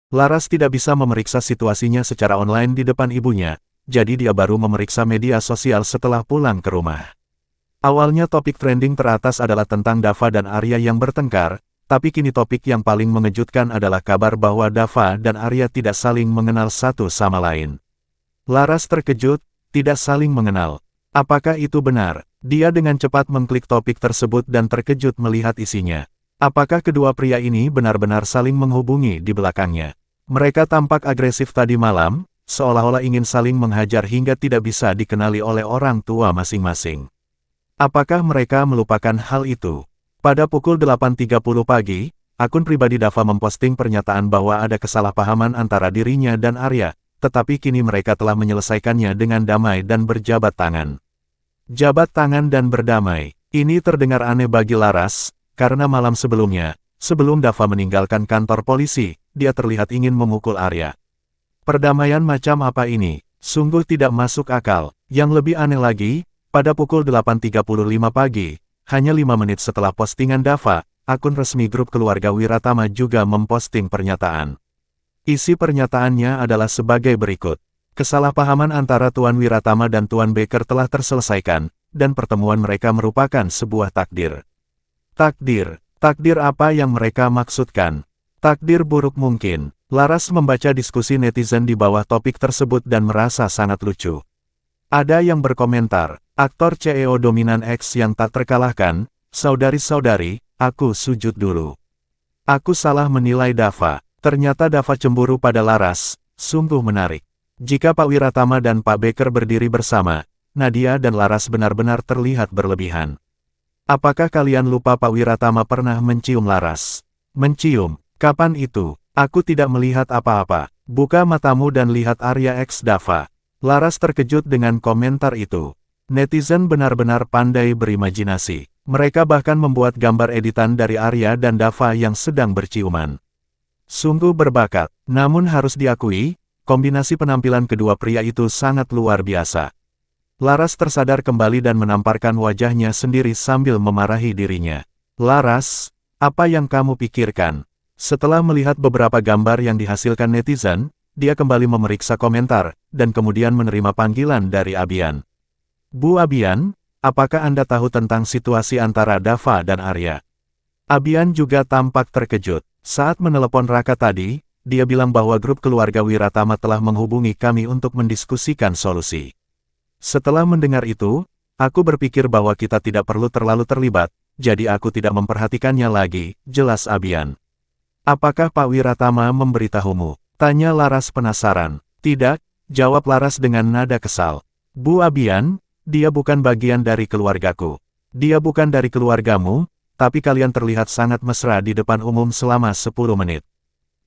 Laras tidak bisa memeriksa situasinya secara online di depan ibunya, jadi dia baru memeriksa media sosial setelah pulang ke rumah. Awalnya topik trending teratas adalah tentang Dava dan Arya yang bertengkar, tapi kini topik yang paling mengejutkan adalah kabar bahwa Dava dan Arya tidak saling mengenal satu sama lain. Laras terkejut, tidak saling mengenal. Apakah itu benar? Dia dengan cepat mengklik topik tersebut dan terkejut melihat isinya. Apakah kedua pria ini benar-benar saling menghubungi di belakangnya? Mereka tampak agresif tadi malam, seolah-olah ingin saling menghajar hingga tidak bisa dikenali oleh orang tua masing-masing. Apakah mereka melupakan hal itu? Pada pukul 8.30 pagi, akun pribadi Dava memposting pernyataan bahwa ada kesalahpahaman antara dirinya dan Arya, tetapi kini mereka telah menyelesaikannya dengan damai dan berjabat tangan. Jabat tangan dan berdamai. Ini terdengar aneh bagi Laras, karena malam sebelumnya, sebelum Dava meninggalkan kantor polisi, dia terlihat ingin memukul Arya. Perdamaian macam apa ini? Sungguh tidak masuk akal. Yang lebih aneh lagi, pada pukul 8.35 pagi, hanya 5 menit setelah postingan Dava, akun resmi grup keluarga Wiratama juga memposting pernyataan. Isi pernyataannya adalah sebagai berikut. Kesalahpahaman antara Tuan Wiratama dan Tuan Baker telah terselesaikan, dan pertemuan mereka merupakan sebuah takdir. Takdir. Takdir apa yang mereka maksudkan? Takdir buruk mungkin. Laras membaca diskusi netizen di bawah topik tersebut dan merasa sangat lucu. Ada yang berkomentar, aktor CEO dominan X yang tak terkalahkan, saudari-saudari, aku sujud dulu. Aku salah menilai Dava. Ternyata Dava cemburu pada Laras, sungguh menarik. Jika Pak Wiratama dan Pak Baker berdiri bersama, Nadia dan Laras benar-benar terlihat berlebihan. Apakah kalian lupa Pak Wiratama pernah mencium Laras? Mencium? Kapan itu? Aku tidak melihat apa-apa. Buka matamu dan lihat Arya X Dava. Laras terkejut dengan komentar itu. Netizen benar-benar pandai berimajinasi. Mereka bahkan membuat gambar editan dari Arya dan Dava yang sedang berciuman. Sungguh berbakat. Namun harus diakui, kombinasi penampilan kedua pria itu sangat luar biasa. Laras tersadar kembali dan menamparkan wajahnya sendiri sambil memarahi dirinya. Laras, apa yang kamu pikirkan? Setelah melihat beberapa gambar yang dihasilkan netizen, dia kembali memeriksa komentar, dan kemudian menerima panggilan dari Abian. Bu Abian, apakah Anda tahu tentang situasi antara Dava dan Arya? Abian juga tampak terkejut. Saat menelepon Raka tadi, dia bilang bahwa grup keluarga Wiratama telah menghubungi kami untuk mendiskusikan solusi. Setelah mendengar itu, aku berpikir bahwa kita tidak perlu terlalu terlibat, jadi aku tidak memperhatikannya lagi, jelas Abian. Apakah Pak Wiratama memberitahumu? Tanya Laras penasaran. Tidak, jawab Laras dengan nada kesal. Bu Abian, dia bukan bagian dari keluargaku. Dia bukan dari keluargamu, tapi kalian terlihat sangat mesra di depan umum selama 10 menit.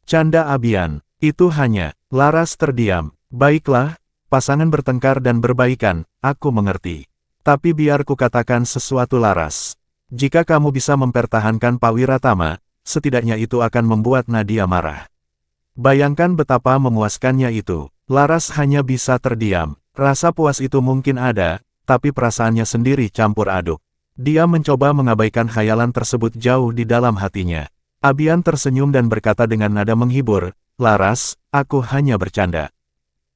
Canda Abian, itu hanya. Laras terdiam. Baiklah, pasangan bertengkar dan berbaikan, aku mengerti. Tapi biar ku katakan sesuatu Laras. Jika kamu bisa mempertahankan Pak Wiratama, setidaknya itu akan membuat Nadia marah. Bayangkan betapa memuaskannya itu. Laras hanya bisa terdiam. Rasa puas itu mungkin ada, tapi perasaannya sendiri campur aduk. Dia mencoba mengabaikan khayalan tersebut jauh di dalam hatinya. Abian tersenyum dan berkata dengan nada menghibur, Laras, aku hanya bercanda.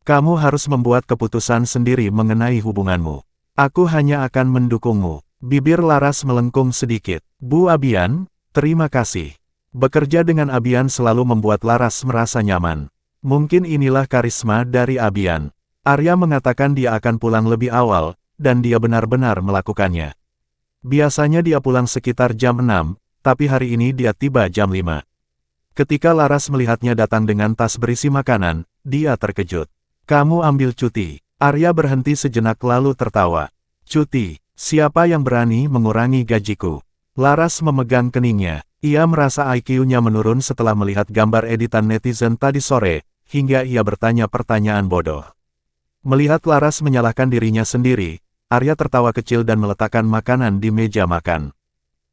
Kamu harus membuat keputusan sendiri mengenai hubunganmu. Aku hanya akan mendukungmu. Bibir Laras melengkung sedikit. Bu Abian, terima kasih. Bekerja dengan Abian selalu membuat Laras merasa nyaman. Mungkin inilah karisma dari Abian. Arya mengatakan dia akan pulang lebih awal, dan dia benar-benar melakukannya. Biasanya dia pulang sekitar jam 6, tapi hari ini dia tiba jam 5. Ketika Laras melihatnya datang dengan tas berisi makanan, dia terkejut. Kamu ambil cuti. Arya berhenti sejenak lalu tertawa. Cuti, siapa yang berani mengurangi gajiku? Laras memegang keningnya. Ia merasa IQ-nya menurun setelah melihat gambar editan netizen tadi sore, hingga ia bertanya pertanyaan bodoh. Melihat Laras menyalahkan dirinya sendiri, Arya tertawa kecil dan meletakkan makanan di meja makan.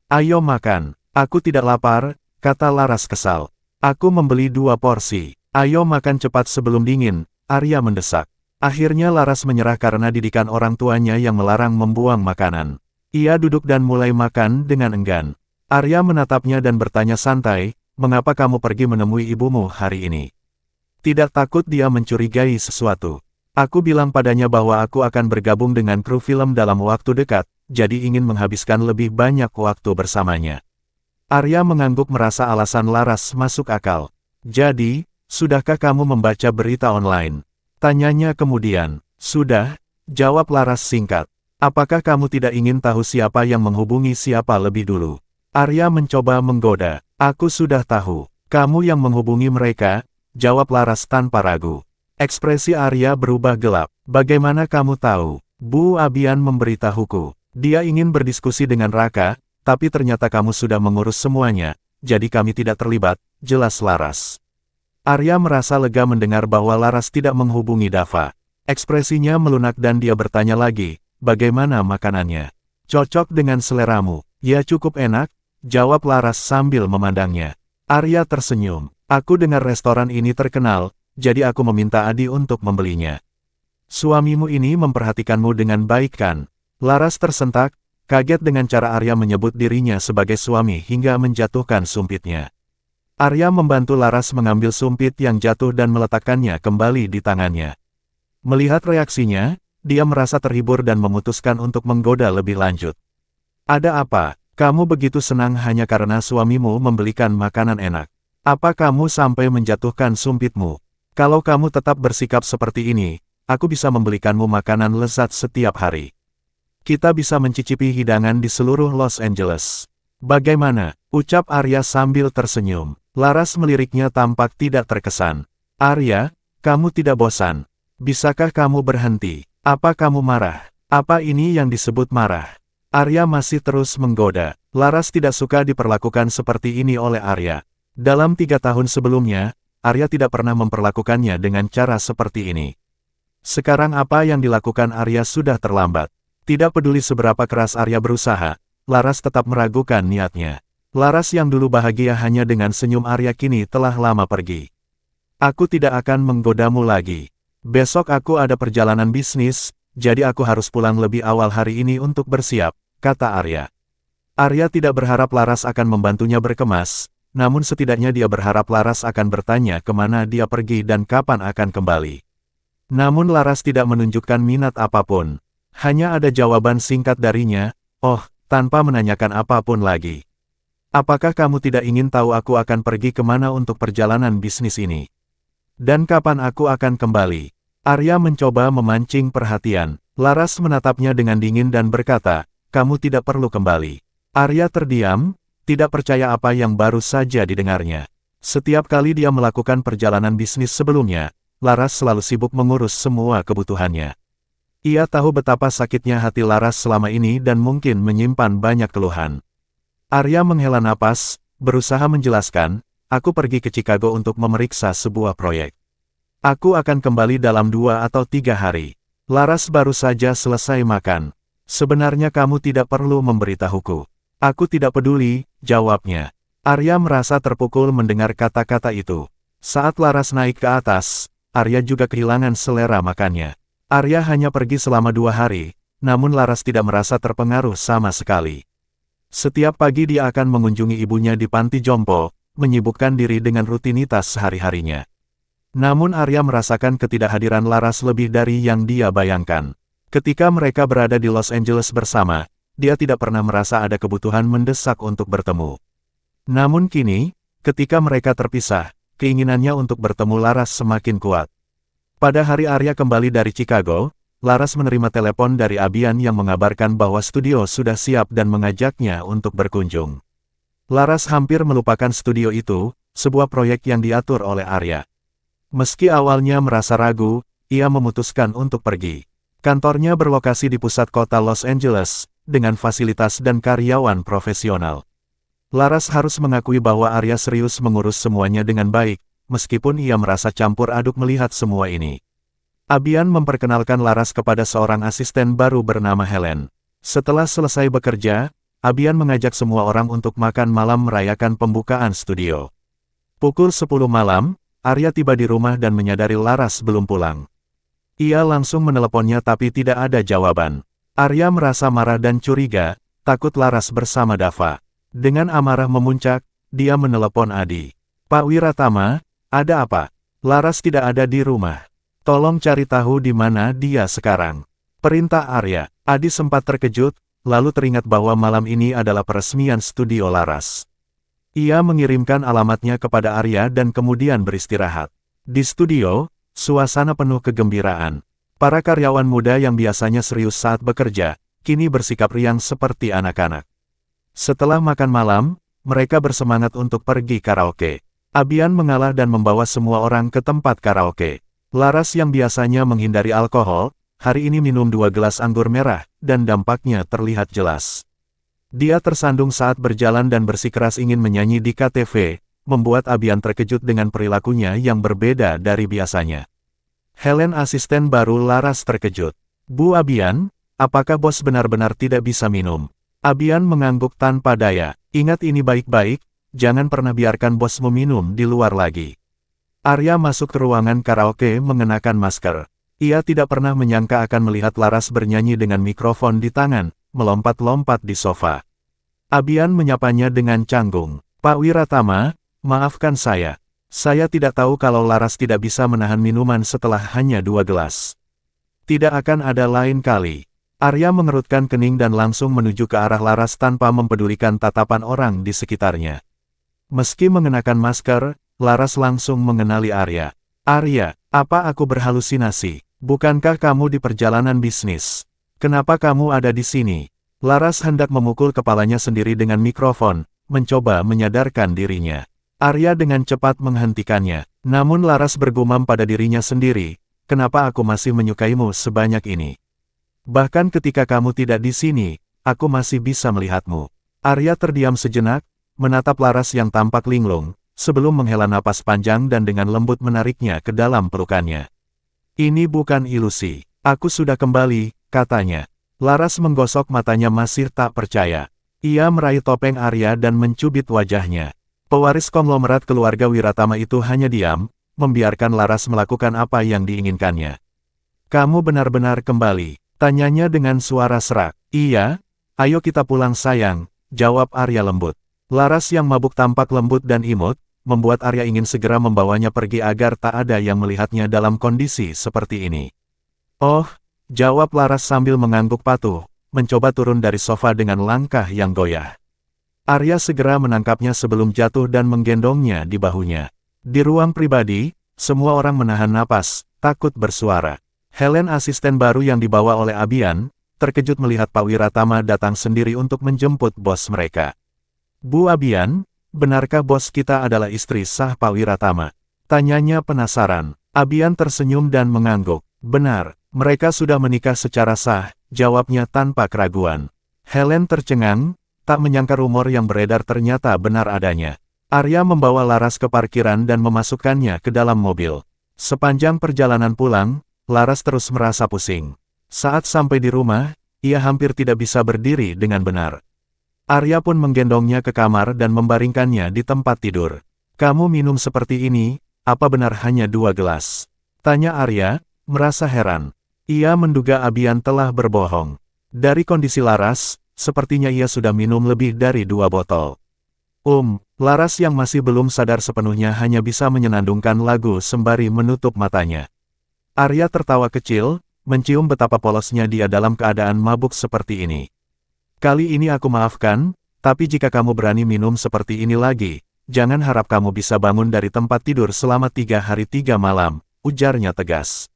Ayo makan, aku tidak lapar, kata Laras kesal. Aku membeli 2 porsi. Ayo makan cepat sebelum dingin, Arya mendesak. Akhirnya Laras menyerah karena didikan orang tuanya yang melarang membuang makanan. Ia duduk dan mulai makan dengan enggan. Arya menatapnya dan bertanya santai, mengapa kamu pergi menemui ibumu hari ini? Tidak takut dia mencurigai sesuatu. Aku bilang padanya bahwa aku akan bergabung dengan kru film dalam waktu dekat, jadi ingin menghabiskan lebih banyak waktu bersamanya. Arya mengangguk merasa alasan Laras masuk akal. Jadi, sudahkah kamu membaca berita online? Tanyanya kemudian. Sudah, jawab Laras singkat. Apakah kamu tidak ingin tahu siapa yang menghubungi siapa lebih dulu? Arya mencoba menggoda. Aku sudah tahu. Kamu yang menghubungi mereka, jawab Laras tanpa ragu. Ekspresi Arya berubah gelap. Bagaimana kamu tahu? Bu Abian memberitahuku. Dia ingin berdiskusi dengan Raka, tapi ternyata kamu sudah mengurus semuanya, jadi kami tidak terlibat, jelas Laras. Arya merasa lega mendengar bahwa Laras tidak menghubungi Dava. Ekspresinya melunak dan dia bertanya lagi, bagaimana makanannya? Cocok dengan seleramu? Ya cukup enak, jawab Laras sambil memandangnya. Arya tersenyum. Aku dengar restoran ini terkenal, jadi aku meminta Adi untuk membelinya. Suamimu ini memperhatikanmu dengan baik kan? Laras tersentak, kaget dengan cara Arya menyebut dirinya sebagai suami hingga menjatuhkan sumpitnya. Arya membantu Laras mengambil sumpit yang jatuh dan meletakkannya kembali di tangannya. Melihat reaksinya, dia merasa terhibur dan memutuskan untuk menggoda lebih lanjut. Ada apa? Kamu begitu senang hanya karena suamimu membelikan makanan enak. Apa kamu sampai menjatuhkan sumpitmu? Kalau kamu tetap bersikap seperti ini, aku bisa membelikanmu makanan lezat setiap hari. Kita bisa mencicipi hidangan di seluruh Los Angeles. Bagaimana? Ucap Arya sambil tersenyum. Laras meliriknya tampak tidak terkesan. Arya, kamu tidak bosan? Bisakah kamu berhenti? Apa kamu marah? Apa ini yang disebut marah? Arya masih terus menggoda. Laras tidak suka diperlakukan seperti ini oleh Arya. Dalam 3 tahun sebelumnya, Arya tidak pernah memperlakukannya dengan cara seperti ini. Sekarang apa yang dilakukan Arya sudah terlambat. Tidak peduli seberapa keras Arya berusaha, Laras tetap meragukan niatnya. Laras yang dulu bahagia hanya dengan senyum Arya kini telah lama pergi. Aku tidak akan menggodamu lagi. Besok aku ada perjalanan bisnis, jadi aku harus pulang lebih awal hari ini untuk bersiap, kata Arya. Arya tidak berharap Laras akan membantunya berkemas, namun setidaknya dia berharap Laras akan bertanya kemana dia pergi dan kapan akan kembali. Namun Laras tidak menunjukkan minat apapun. Hanya ada jawaban singkat darinya, oh, tanpa menanyakan apapun lagi. Apakah kamu tidak ingin tahu aku akan pergi kemana untuk perjalanan bisnis ini? Dan kapan aku akan kembali? Arya mencoba memancing perhatian. Laras menatapnya dengan dingin dan berkata, kamu tidak perlu kembali. Arya terdiam, tidak percaya apa yang baru saja didengarnya. Setiap kali dia melakukan perjalanan bisnis sebelumnya, Laras selalu sibuk mengurus semua kebutuhannya. Ia tahu betapa sakitnya hati Laras selama ini dan mungkin menyimpan banyak keluhan. Arya menghela napas, berusaha menjelaskan, aku pergi ke Chicago untuk memeriksa sebuah proyek. Aku akan kembali dalam 2 atau 3 hari. Laras baru saja selesai makan. Sebenarnya kamu tidak perlu memberitahuku. Aku tidak peduli, jawabnya. Arya merasa terpukul mendengar kata-kata itu. Saat Laras naik ke atas, Arya juga kehilangan selera makannya. Arya hanya pergi selama 2 hari, namun Laras tidak merasa terpengaruh sama sekali. Setiap pagi dia akan mengunjungi ibunya di panti jompo, menyibukkan diri dengan rutinitas sehari-harinya. Namun Arya merasakan ketidakhadiran Laras lebih dari yang dia bayangkan. Ketika mereka berada di Los Angeles bersama, dia tidak pernah merasa ada kebutuhan mendesak untuk bertemu. Namun kini, ketika mereka terpisah, keinginannya untuk bertemu Laras semakin kuat. Pada hari Arya kembali dari Chicago, Laras menerima telepon dari Abian yang mengabarkan bahwa studio sudah siap dan mengajaknya untuk berkunjung. Laras hampir melupakan studio itu, sebuah proyek yang diatur oleh Arya. Meski awalnya merasa ragu, ia memutuskan untuk pergi. Kantornya berlokasi di pusat kota Los Angeles, dengan fasilitas dan karyawan profesional. Laras harus mengakui bahwa Arya serius mengurus semuanya dengan baik, meskipun ia merasa campur aduk melihat semua ini. Abian memperkenalkan Laras kepada seorang asisten baru bernama Helen. Setelah selesai bekerja, Abian mengajak semua orang untuk makan malam merayakan pembukaan studio. Pukul 10 malam, Arya tiba di rumah dan menyadari Laras belum pulang. Ia langsung meneleponnya tapi tidak ada jawaban. Arya merasa marah dan curiga, takut Laras bersama Dava. Dengan amarah memuncak, dia menelepon Adi. Pak Wiratama, ada apa? Laras tidak ada di rumah. Tolong cari tahu di mana dia sekarang. Perintah Arya. Adi sempat terkejut, lalu teringat bahwa malam ini adalah peresmian studio Laras. Ia mengirimkan alamatnya kepada Arya dan kemudian beristirahat. Di studio, suasana penuh kegembiraan. Para karyawan muda yang biasanya serius saat bekerja, kini bersikap riang seperti anak-anak. Setelah makan malam, mereka bersemangat untuk pergi karaoke. Abian mengalah dan membawa semua orang ke tempat karaoke. Laras yang biasanya menghindari alkohol, hari ini minum 2 gelas anggur merah, dan dampaknya terlihat jelas. Dia tersandung saat berjalan dan bersikeras ingin menyanyi di KTV, membuat Abian terkejut dengan perilakunya yang berbeda dari biasanya. Helen, asisten baru Laras, terkejut. "Bu Abian, apakah bos benar-benar tidak bisa minum?" Abian mengangguk tanpa daya. "Ingat ini baik-baik, jangan pernah biarkan bosmu minum di luar lagi." Arya masuk ke ruangan karaoke mengenakan masker. Ia tidak pernah menyangka akan melihat Laras bernyanyi dengan mikrofon di tangan, melompat-lompat di sofa. Abian menyapanya dengan canggung. "Pak Wiratama, maafkan saya. Saya tidak tahu kalau Laras tidak bisa menahan minuman setelah hanya 2 gelas. Tidak akan ada lain kali." Arya mengerutkan kening dan langsung menuju ke arah Laras tanpa mempedulikan tatapan orang di sekitarnya. Meski mengenakan masker, Laras langsung mengenali Arya. "Arya, apa aku berhalusinasi? Bukankah kamu di perjalanan bisnis? Kenapa kamu ada di sini?" Laras hendak memukul kepalanya sendiri dengan mikrofon, mencoba menyadarkan dirinya. Arya dengan cepat menghentikannya. Namun Laras bergumam pada dirinya sendiri, "Kenapa aku masih menyukaimu sebanyak ini? Bahkan ketika kamu tidak di sini, aku masih bisa melihatmu." Arya terdiam sejenak, menatap Laras yang tampak linglung, sebelum menghela napas panjang dan dengan lembut menariknya ke dalam pelukannya. "Ini bukan ilusi. Aku sudah kembali," katanya. Laras menggosok matanya masih tak percaya. Ia meraih topeng Arya dan mencubit wajahnya. Pewaris konglomerat keluarga Wiratama itu hanya diam, membiarkan Laras melakukan apa yang diinginkannya. "Kamu benar-benar kembali?" tanyanya dengan suara serak. "Iya, ayo kita pulang sayang," jawab Arya lembut. Laras yang mabuk tampak lembut dan imut, membuat Arya ingin segera membawanya pergi agar tak ada yang melihatnya dalam kondisi seperti ini. "Oh," jawab Laras sambil mengangguk patuh, mencoba turun dari sofa dengan langkah yang goyah. Arya segera menangkapnya sebelum jatuh dan menggendongnya di bahunya. Di ruang pribadi, semua orang menahan napas, takut bersuara. Helen, asisten baru yang dibawa oleh Abian, terkejut melihat Pak Wiratama datang sendiri untuk menjemput bos mereka. "Bu Abian, benarkah bos kita adalah istri sah Pak Wiratama?" tanyanya penasaran. Abian tersenyum dan mengangguk. "Benar, mereka sudah menikah secara sah," jawabnya tanpa keraguan. Helen tercengang, tak menyangka rumor yang beredar ternyata benar adanya. Arya membawa Laras ke parkiran dan memasukkannya ke dalam mobil. Sepanjang perjalanan pulang, Laras terus merasa pusing. Saat sampai di rumah, ia hampir tidak bisa berdiri dengan benar. Arya pun menggendongnya ke kamar dan membaringkannya di tempat tidur. "Kamu minum seperti ini, apa benar hanya 2 gelas?" tanya Arya, merasa heran. Ia menduga Abian telah berbohong. Dari kondisi Laras, sepertinya ia sudah minum lebih dari 2 botol. Laras yang masih belum sadar sepenuhnya hanya bisa menyenandungkan lagu sembari menutup matanya. Arya tertawa kecil, mencium betapa polosnya dia dalam keadaan mabuk seperti ini. "Kali ini aku maafkan, tapi jika kamu berani minum seperti ini lagi, jangan harap kamu bisa bangun dari tempat tidur selama 3 hari 3 malam, ujarnya tegas.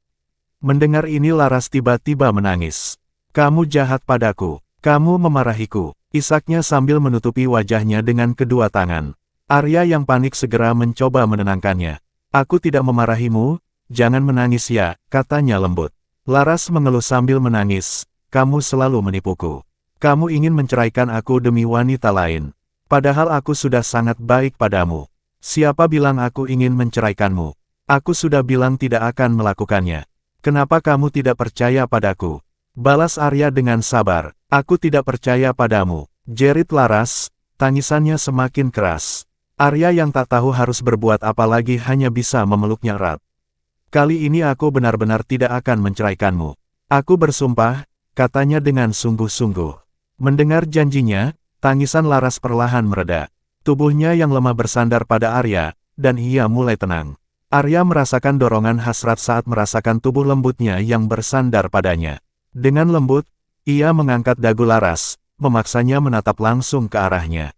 Mendengar ini Laras tiba-tiba menangis. "Kamu jahat padaku, kamu memarahiku," isaknya sambil menutupi wajahnya dengan kedua tangan. Arya yang panik segera mencoba menenangkannya. "Aku tidak memarahimu, jangan menangis ya," katanya lembut. Laras mengeluh sambil menangis, "Kamu selalu menipuku. Kamu ingin menceraikan aku demi wanita lain. Padahal aku sudah sangat baik padamu. Siapa bilang aku ingin menceraikanmu? Aku sudah bilang tidak akan melakukannya. Kenapa kamu tidak percaya padaku?" balas Arya dengan sabar. "Aku tidak percaya padamu," jerit Laras, tangisannya semakin keras. Arya yang tak tahu harus berbuat apa lagi hanya bisa memeluknya erat. "Kali ini aku benar-benar tidak akan menceraikanmu. Aku bersumpah," katanya dengan sungguh-sungguh. Mendengar janjinya, tangisan Laras perlahan mereda. Tubuhnya yang lemah bersandar pada Arya, dan ia mulai tenang. Arya merasakan dorongan hasrat saat merasakan tubuh lembutnya yang bersandar padanya. Dengan lembut, ia mengangkat dagu Laras, memaksanya menatap langsung ke arahnya.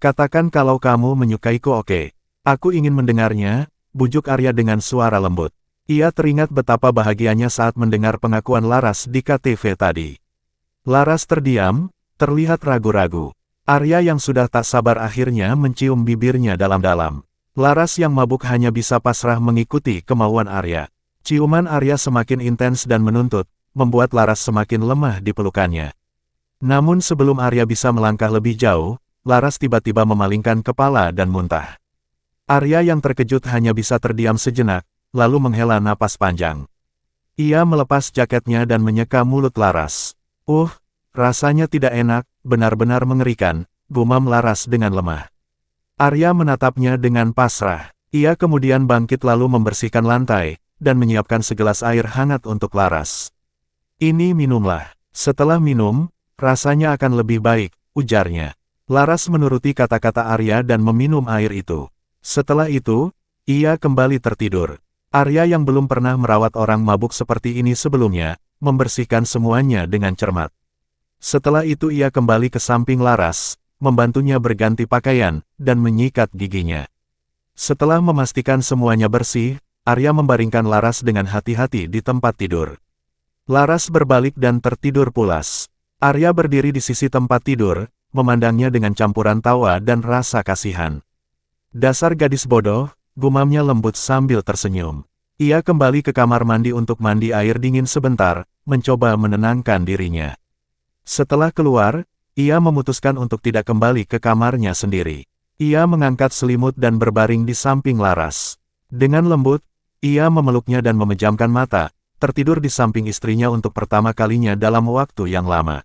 Katakan kalau kamu menyukaiku oke. Aku ingin mendengarnya, bujuk Arya dengan suara lembut. Ia teringat betapa bahagianya saat mendengar pengakuan Laras di KTV tadi. Laras terdiam, terlihat ragu-ragu. Arya yang sudah tak sabar akhirnya mencium bibirnya dalam-dalam. Laras yang mabuk hanya bisa pasrah mengikuti kemauan Arya. Ciuman Arya semakin intens dan menuntut, membuat Laras semakin lemah di pelukannya. Namun sebelum Arya bisa melangkah lebih jauh, Laras tiba-tiba memalingkan kepala dan muntah. Arya yang terkejut hanya bisa terdiam sejenak, lalu menghela napas panjang. Ia melepas jaketnya dan menyeka mulut Laras. Rasanya tidak enak, benar-benar mengerikan, gumam Laras dengan lemah. Arya menatapnya dengan pasrah. Ia kemudian bangkit lalu membersihkan lantai, dan menyiapkan segelas air hangat untuk Laras. Ini minumlah. Setelah minum, rasanya akan lebih baik, ujarnya. Laras menuruti kata-kata Arya dan meminum air itu. Setelah itu, ia kembali tertidur. Arya yang belum pernah merawat orang mabuk seperti ini sebelumnya, membersihkan semuanya dengan cermat. Setelah itu ia kembali ke samping Laras, membantunya berganti pakaian, dan menyikat giginya. Setelah memastikan semuanya bersih, Arya membaringkan Laras dengan hati-hati di tempat tidur. Laras berbalik dan tertidur pulas. Arya berdiri di sisi tempat tidur, memandangnya dengan campuran tawa dan rasa kasihan. Dasar gadis bodoh, gumamnya lembut sambil tersenyum. Ia kembali ke kamar mandi untuk mandi air dingin sebentar, mencoba menenangkan dirinya. Setelah keluar, ia memutuskan untuk tidak kembali ke kamarnya sendiri. Ia mengangkat selimut dan berbaring di samping Laras. Dengan lembut, ia memeluknya dan memejamkan mata, tertidur di samping istrinya untuk pertama kalinya dalam waktu yang lama.